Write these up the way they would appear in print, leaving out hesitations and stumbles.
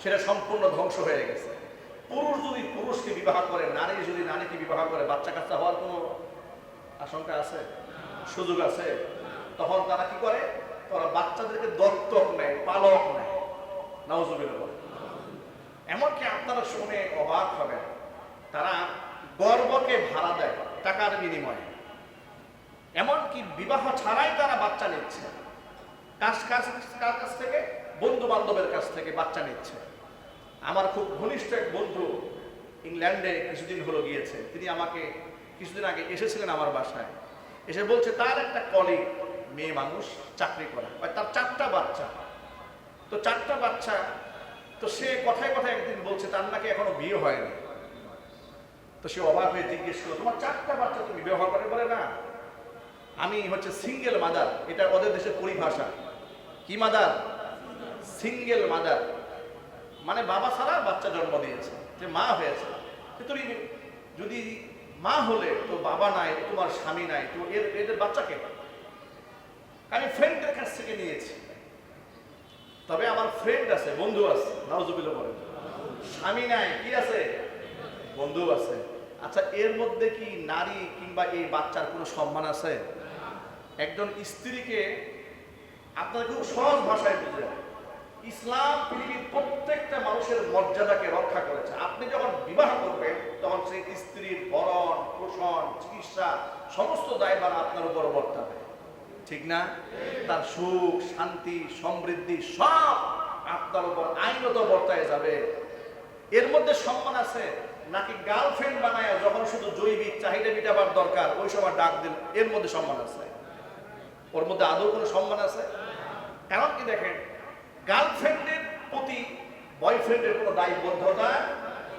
সেটা সম্পূর্ণ ধ্বংস হয়ে গেছে। পুরুষ যদি পুরুষকে বিবাহ করে, নারী যদি নারীকে বিবাহ করে, বাচ্চা কাচ্চা হওয়ার কোনো আশঙ্কা আছে, সুযোগ আছে? তখন তারা কি করে? তারা বাচ্চাদেরকে দত্তক নেয়, পালক নেয়। নাউজুবিল্লাহ। এমনকি আপনারা শুনে অবাক হবেন, তারা গর্ভকে ভাড়া দেয় টাকার বিনিময়ে। এমনকি বিবাহ ছাড়াই তারা বাচ্চা নিচ্ছে। কার কাছ থেকে? বন্ধু বান্ধবের কাছ থেকে বাচ্চা নিচ্ছে। আমার খুব ঘনিষ্ঠ এক বন্ধু ইংল্যান্ডে কিছুদিন হলো গিয়েছে। তিনি আমাকে কিছুদিন আগে এসেছিলেন আমার বাসায়। এসে বলছে তার একটা কলিগ, মেয়ে মানুষ, চাকরি করে, তার 4টা বাচ্চা। তো 4টা বাচ্চা, তো সে কথায় কথায় একদিন বলছে তার নাকি এখনো বিয়ে হয়নি। তো সে অবাক হয়ে জিজ্ঞেস করলো, তোমার 4টা বাচ্চা তুমি বিবাহ করে? বলে না, আমি হচ্ছে সিঙ্গেল মাদার। এটা ওদের দেশের পরিভাষা। কি মাদার? সিঙ্গেল মাদার, মানে বাবা ছাড়া বাচ্চা জন্ম দিয়েছে, যে মা হয়েছে। তুমি যদি মা হলে তো বাবা নাই, তোমার স্বামী নাই, তো এদের বাচ্চাকে আমি ফ্রেন্ডের কাছ থেকে নিয়েছি। তবে আমার ফ্রেন্ড আছে, বন্ধু আছে। নাউজুবিল্লাহ বলেন। স্বামী নাই, কি আছে? বন্ধু আছে। আচ্ছা, এর মধ্যে কি নারী কিংবা এই বাচ্চার কোনো সম্মান আছে? একজন স্ত্রীকে আপনার খুব সহজ ভাষায় বুঝে, ইসলাম পৃথিবীর প্রত্যেকটা মানুষের মর্যাদাকে রক্ষা করেছে। আপনি যখন বিবাহ করবেন তখন সেই স্ত্রীর ভরণ পোষণ চিকিৎসা সমস্ত দায়ভার আপনার উপর বর্তাবে, ঠিক না? তার সুখ শান্তি সমৃদ্ধি সব আপনার উপর আইনত বর্তায় যাবে। এর মধ্যে সম্মান আছে নাকি গার্লফ্রেন্ড বানায় যখন শুধু জৈবিক চাহিদা মেটাবার দরকার ওই সময় ডাক দিন, এর মধ্যে সম্মান আছে? ওর মধ্যে আদৌ কোনো সম্মান আছে? কারণ কি দেখেন, গার্লফ্রেন্ডের প্রতি বয়ফ্রেন্ডের কোনো দায়বদ্ধতা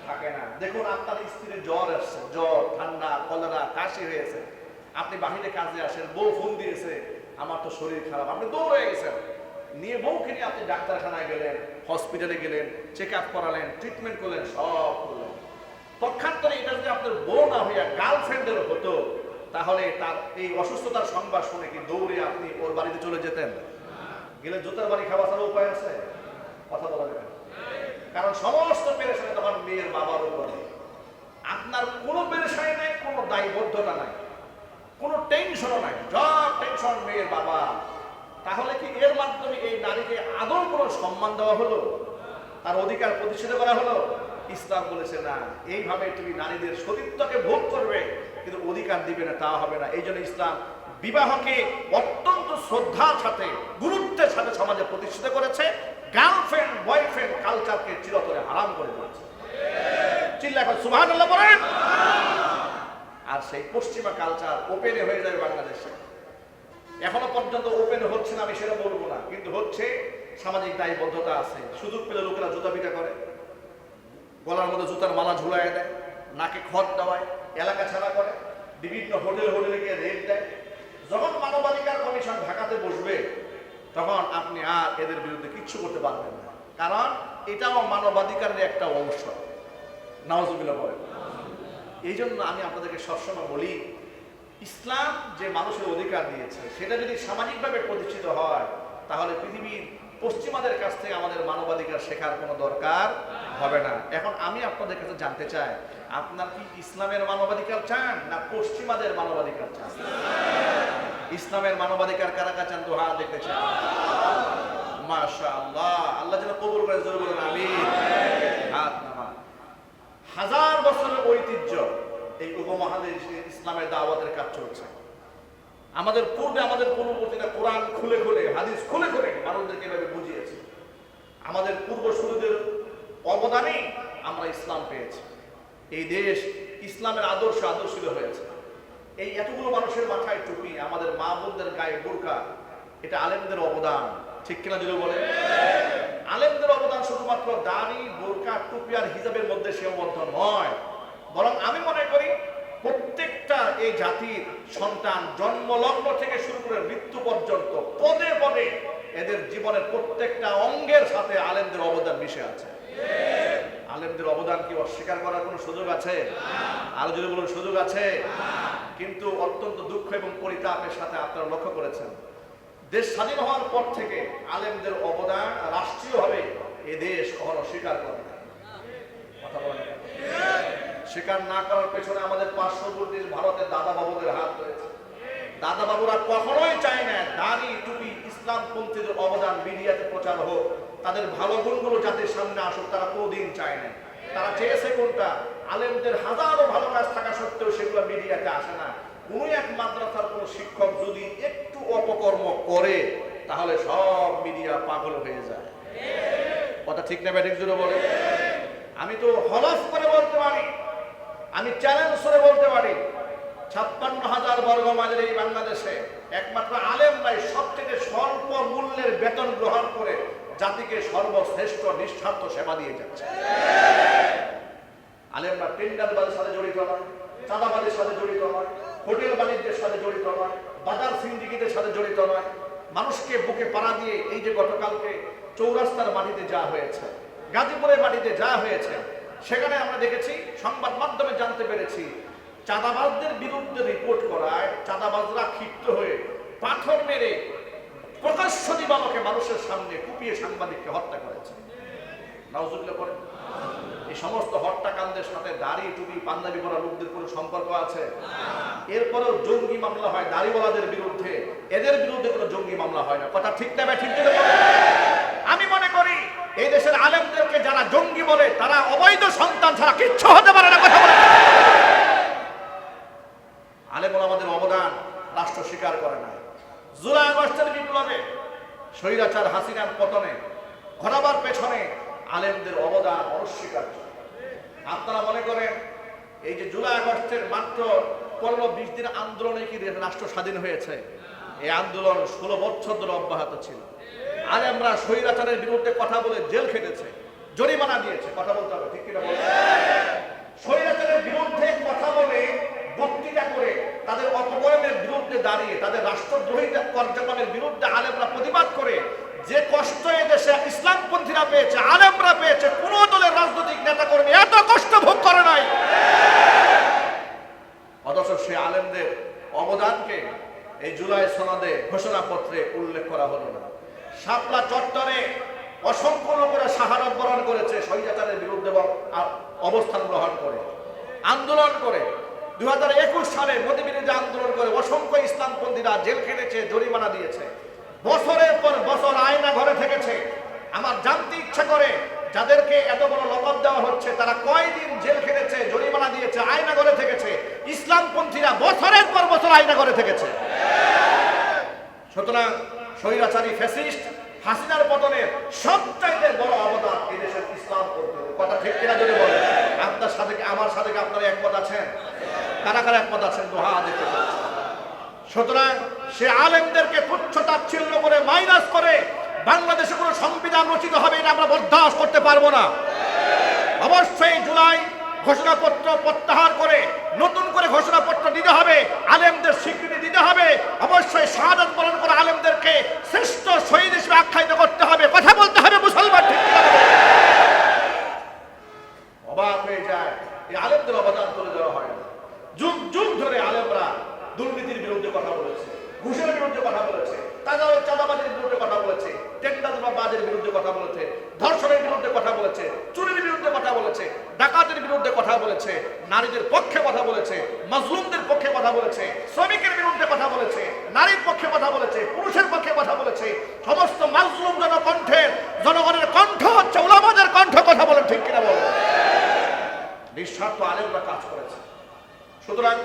থাকে না। দেখুন, আপনার স্ত্রীর জ্বর আসছে, জ্বর ঠান্ডা কলেরা কাশি হয়েছে, আপনি বাহিরে কাজে আসেন, বউ ফোন দিয়েছে আমার তো শরীর খারাপ, আপনি দৌড়ে গেছেন, নিয়ে বউকে নিয়ে আপনি ডাক্তারখানায় গেলেন, হসপিটালে গেলেন, চেক আপ করালেন, ট্রিটমেন্ট করলেন, সব করলেন। পক্ষান্তরে এটা যদি আপনার বউ না হইয়া গার্লফ্রেন্ডের হতো, তাহলে তার এই অসুস্থতার সংবাদ শুনে কি দৌড়ে আপনি ওর বাড়িতে চলে যেতেন? গেলে জুতার বাড়ি খাওয়া ছাড়া উপায় আছে? কথা বলা যাবে। কারণ সমস্ত পেরেশানি তখন মেয়ের বাবার উপরে। আপনার কোনো পেরেশানি নাই, কোনো দায়বদ্ধতা নাই, কোনো টেনশনও নাই, সব টেনশন মেয়ের বাবা। তাহলে কি এর মাধ্যমে এই নারীকে আদৌ কোনো সম্মান দেওয়া হলো? তার অধিকার প্রতিষ্ঠিত করা হলো? ইসলাম বলেছে না, এইভাবে তুমি নারীদের সতীত্বকে ভোগ করবে কিন্তু অধিকার দিবে না, তা হবে না। এই জন্য ইসলাম বিবাহকে অত্যন্ত শ্রদ্ধার সাথে গুরুত্বের সাথে সমাজে প্রতিষ্ঠিত করেছে। গার্লফ্রেন্ড বয়ফ্রেন্ড কালচারকে চিরতরে হারাম করে দিয়েছে। চিল্লা এখন সুবহানাল্লাহ বলেন। আর সেই পশ্চিমা কালচার ওপেনে হয়ে যাবে বাংলাদেশে। এখনো পর্যন্ত ওপেন হচ্ছে না, আমি সেটা বলবো না, কিন্তু হচ্ছে। সামাজিক দায়বদ্ধতা আছে। সুযোগ পেলে লোকেরা জুতা পিটা করে, গলার মধ্যে জুতার মালা ঝুলাই দেয়, নাকে খড় দেওয়ায়, এলাকা ছাড়া করে, বিভিন্ন হোটেলে গিয়ে রেট দেয়। যখন মানবাধিকার কমিশন ঢাকাতে বসবে তখন আপনি আর এদের বিরুদ্ধে কিচ্ছু করতে পারবেন না, কারণ এটাও মানবাধিকারের একটা অংশ। নাউজুবিল্লাহ বলেন। এই জন্য আমি আপনাদেরকে সবসময় বলি, ইসলাম যে মানুষের অধিকার দিয়েছে সেটা যদি সামাজিকভাবে প্রতিষ্ঠিত হয় তাহলে পৃথিবীর পশ্চিমাদের কাছ থেকে আমাদের মানবাধিকার শেখার কোনো দরকার হবে না। এখন আমি আপনাদের কাছে জানতে চাই, আপনার কি ইসলামের মানবাধিকার চান না পশ্চিমাদের মানবাধিকার চান? ইসলামের মানবাধিকার কারা কারা চান? দোয়া দেখতে চান? মাশাআল্লাহ, আল্লাহ যেন কবুল করে, জোরে বলুন আমিন। হাত নামান। হাজার বছরের ঐতিহ্য এই উপমহাদেশে ইসলামের দাওয়াতের কাজ চলছে। আমাদের পূর্বে আমাদের পূর্ববর্তীরা কোরআন খুলে খুলে হাদিস খুলে খুলে মানুষদেরকে এভাবে বুঝিয়েছে। আমাদের পূর্বসূরীদের অবদানে আমরা ইসলাম পেয়েছি। এই দেশ ইসলামের আদর্শিত হয়েছে। এই এতগুলো মানুষের মাথায় টুপি, আমাদের মা বোনদের গায়ে বোরকা, এটা আলেমদের অবদান, ঠিক কিনা যদি বলে? আলেমদের অবদান শুধুমাত্র দাড়ি বোরকা টুপি আর হিজাবের মধ্যে সীমাবদ্ধ নয়, বরং আমি মনে করি প্রত্যেকটা এই জাতির সন্তান জন্মলগ্ন থেকে শুরু করে মৃত্যু পর্যন্ত পদে পদে এদের জীবনের প্রত্যেকটা অঙ্গের সাথে আলেমদের অবদান মিশে আছে। আলেমদের অবদান কি অস্বীকার করার কোনো সুযোগ আছে? আরো যদি বলুন, সুযোগ আছে। কিন্তু অত্যন্ত দুঃখ এবং পরিতাপের সাথে আপনারা লক্ষ্য করেছেন, দেশ স্বাধীন হওয়ার পর থেকে আলেমদের অবদান রাষ্ট্রীয়ভাবে এ দেশ কখনো স্বীকার করে না। কথা বলেন, স্বীকার না করার পেছনে আমাদের পার্শ্ববর্তী ভারতের দাদা বাবুদের হাত রয়েছে। দাদা বাবুরা কখনোই চায় না দাড়ি টুপি ইসলামপন্থীদের অবদান মিডিয়াতে প্রচার হোক, তাদের ভালো গুণগুলো জাতির সামনে আসুক, তারা কোনদিন চায় না। তারা চেয়েছে কোনটা? আলেমদের হাজারো ভালো কাজ থাকা সত্ত্বেও সেগুলো মিডিয়াতে আসে না। কোন এক মাদ্রাসার কোন শিক্ষক যদি একটু অপকর্ম করে তাহলে সব মিডিয়া পাগল হয়ে যায়। কথা ঠিক না ব্যাঠিক জুড়ে বলে? আমি তো হলফ করে বলতে পারি, আমি চ্যালেঞ্জ করে বলতে পারি, 56,000 বর্গ মাইলের এই বাংলাদেশে একমাত্র আলেমরাই সবথেকে স্বল্প মূল্যের বেতন গ্রহণ করে জাতিকে সর্বশ্রেষ্ঠ নিঃস্বার্থ সেবা দিয়ে যাচ্ছে। আলেমরা টেন্ডারবাজির সাথে জড়িত নয়, চাঁদাবাজির সাথে জড়িত নয়, হোটেল বাণিজ্যের সাথে জড়িত নয়, বাজার সিন্ডিকেটের সাথে জড়িত নয়। মানুষকে বুকে পাড়া দিয়ে এই যে গতকালকে চৌরাস্তার মাটিতে যা হয়েছে, গাজীপুরের মাটিতে যা হয়েছে, সেখানে আমরা দেখেছি, সংবাদ মাধ্যমে জানতে পেরেছি, চাঁদাবাজদের বিরুদ্ধে রিপোর্ট করায় চাঁদাবাজরা ক্ষিপ্ত হয়ে পাথর মেরে প্রকাশ্য দিবালোকে মানুষের সামনে কুপিয়ে সাংবাদিককে হত্যা করেছে। নাউজুবিল্লাহ পড়ে। এই সমস্ত হত্যাকাণ্ডের সাথে দাড়ি টুপি পাঞ্জাবি পরা লোকদের কোনো সম্পর্ক আছে? এরপরেও জঙ্গি মামলা হয় দাড়িওয়ালাদের বিরুদ্ধে, এদের বিরুদ্ধে কোনো জঙ্গি মামলা হয় না। কথা ঠিক না ঠিক? আমি মনে করি এই দেশের আলেমদেরকে যারা জঙ্গি বলে তারা অবৈধ সন্তান ছাড়া কিচ্ছু হতে পারে না। কথা বলে আলেম ওলামাদের অবদান রাষ্ট্র স্বীকার করে না। জুলাই আগস্টের বিপ্লবে, স্বৈরাচার হাসিনার পতনে ঘটাবার পেছনে আলেমদের অবদান অস্বীকার্য। আপনারা মনে করেন এই যে জুলাই আগস্টের মাত্র 15-20 দিন আন্দোলনে কি রাষ্ট্র স্বাধীন হয়েছে? এই আন্দোলন 16 বছর ধরে অব্যাহত ছিল। আলেমরা স্বৈরাচারের বিরুদ্ধে কথা বলে জেল খেটেছে, জরিমানা দিয়েছে। কথা বলতে হবে, ঠিক কিনা বলতে? স্বৈরাচারের বিরুদ্ধে কথা বলে, বক্তৃতা করে, তাদের অপকর্মের বিরুদ্ধে দাঁড়িয়ে, তাদের রাষ্ট্রদ্রোহী কার্যক্রমের বিরুদ্ধে আলেমরা প্রতিবাদ করে যে কষ্ট এদেশে ইসলামপন্থীরা পেয়েছে, আলেমরা পেয়েছে, কোন দলের রাজনৈতিক নেতা কর্মী এত কষ্ট ভোগ করে নাই। অথচ সে আলেমদের অবদানকে এই জুলাই সনদে ঘোষণাপত্রে উল্লেখ করা হলো না। শাপলা চত্বরে অসংখ্য লোকেরা শাহাদাত বরণ করেছে স্বৈরাচারের বিরুদ্ধে অবস্থান গ্রহণ করে, আন্দোলন করে। 2021 সালে মোদী বিরোধী আন্দোলন করে অসংখ্য ইসলামপন্থীরা জেল খেটেছে, জরিমানা দিয়েছে, বছরের পর বছর আয়না ঘরে থেকেছে। আমার জানতে ইচ্ছা করে যাদেরকে এত বড় লকব দেওয়া হচ্ছে তারা কয়দিন জেল খেটেছে, জরিমানা দিয়েছে, আয়না ঘরে থেকেছে? ইসলামপন্থীরা বছরের পর বছর আয়না ঘরে থেকেছে। সুতরাং স্বৈরাচারী ফ্যাসিস্ট হাসিনার পতনের সবচাইতে বড় অবদান এই দেশের ইসলামপন্থী। কথা ঠিক কিনা যদি বলেন? আপনার সাথে আমার সাথে আপনারা একমত আছেন? কারা কারা একমত আছেন? দোহা দেখতে পাচ্ছি। সুতরাং সে আলেমদেরকে তুচ্ছ-তাচ্ছিল্য করে, মাইনাস করে বাংলাদেশে কোনো সংবিধান রচিত হবে এটা আমরা বরদাস্ত করতে পারবো না। অবশ্যই জুলাই ঘোষণাপত্র প্রত্যাহার করে নতুন করে ঘোষণাপত্র দিতে হবে, আলেমদের স্বীকৃতি দিতে হবে। অবশ্যই শাহাদাত বরণ করে আলেমদেরকে শ্রেষ্ঠ শহীদ হিসেবে আখ্যায়িত করতে হবে। কথা বলতে হবে মুসলমান, ঠিক কিনা? অবাক হয়ে যায়, এই আলেমদের অবদান তুলে দেওয়া হয় না। যুগ যুগ ধরে আলেমরা দুর্নীতির বিরুদ্ধে কথা বলেছে, ঘুষের বিরুদ্ধে কথা বলেছে, চাঁদাবাজির বিরুদ্ধে কথা বলেছে, টেন্ডারবাজের বিরুদ্ধে কথা বলেছে, ধর্ষণের বিরুদ্ধে কথা বলেছে, চুরির বিরুদ্ধে কথা বলেছে, ডাকাতের বিরুদ্ধে কথা বলেছে, নারীদের পক্ষে কথা বলেছে, মাজলুমদের পক্ষে কথা বলেছে, শ্রমিকের বিরুদ্ধে কথা বলেছে, নারীর পক্ষে কথা বলেছে, পুরুষের পক্ষে কথা বলেছে। সমস্ত মাজলুম জনকণ্ঠের, জনগণের কণ্ঠ হচ্ছে উলামাদের কণ্ঠ। কথা বলেন, ঠিক কিনা বলেন? নিঃস্বার্থ আলেমরা কাজ করেছে। সুতরাং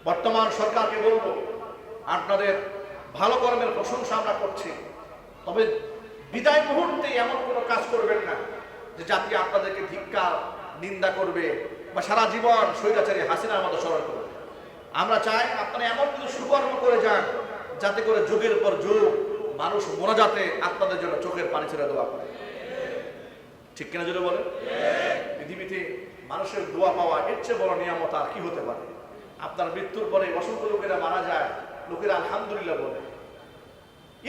বর্তমান সরকারকে বলবো, আপনাদের ভালো কর্মের প্রশংসা আমরা করছি, তবে বিদায় মুহূর্তে এমন কোনো কাজ করবেন না যে জাতি আপনাদেরকে ধিক্কার, নিন্দা করবে বা সারা জীবন স্বৈরাচারী হাসিনার মতো স্মরণ করবে। আমরা চাই আপনারা এমন কিছু সুকর্ম করে যান যাতে করে যুগের পর যুগ মানুষ মোনাজাতে আপনাদের জন্য চোখের পানি ছেড়ে দোয়া করে। ঠিক কিনা যদি বলেন? পৃথিবীতে মানুষের দোয়া পাওয়া এর চেয়ে বড় নিয়ামত আর কি হতে পারে? আপনার মৃত্যুর পরে অসংখ্য লোকেরা মারা যায়, লোকেরা আলহামদুলিল্লাহ বলে।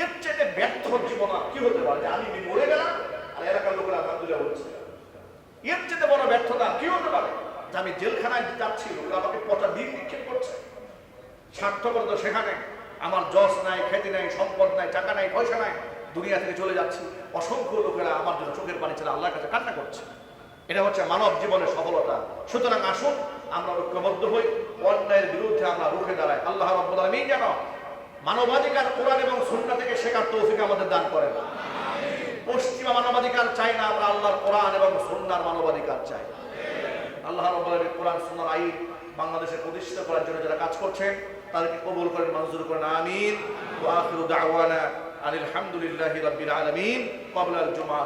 এর চেয়ে ব্যর্থ জীবন কি হতে পারে? যে আমি মরে গেলাম আর এলাকার লোকেরা আলহামদুলিল্লাহ বলছে। এর চেয়ে বড় ব্যর্থতা কি হতে পারে? যে আমি জেলখানায় যাচ্ছি, লোকেরা আমাকে পচা দিন নিক্ষেপ করছে। স্বার্থপর তো সেখানে আমার যশ নাই, খ্যাতি নাই, সম্পদ নাই, টাকা নাই, পয়সা নাই, দুনিয়া থেকে চলে যাচ্ছি, অসংখ্য লোকেরা আমার জন্য চোখের পানি ছেড়ে আল্লাহর কাছে কান্না করছে। এটা হচ্ছে মানব জীবনের সফলতা। সুতরাং আসুন আমরা ঐক্যবদ্ধ হই, অন্যায়ের বিরুদ্ধে আমরা রুখে দাঁড়াই। আল্লাহ রাব্বুল আলামিন যেন মানবাধিকার কোরআন এবং সুন্নাহ থেকে শেখার তৌফিক আমাদের দান করেন। পশ্চিমা মানবাধিকার চাই না, আমরা আল্লাহর কোরআন এবং সুন্নাহর মানবাধিকার চাই। আল্লাহ রাব্বুল আলামিন কোরআন সুন্নাহর আইন বাংলাদেশে প্রতিষ্ঠা করার জন্য যারা কাজ করছেন তাদেরকে কবুল করেন, মঞ্জুর করেন, আমিন। ওয়া আখিরু দাওয়ানা আনিল হামদুলিল্লাহি রাব্বিল আলামিন। ক্বাবলা আল জুমআ।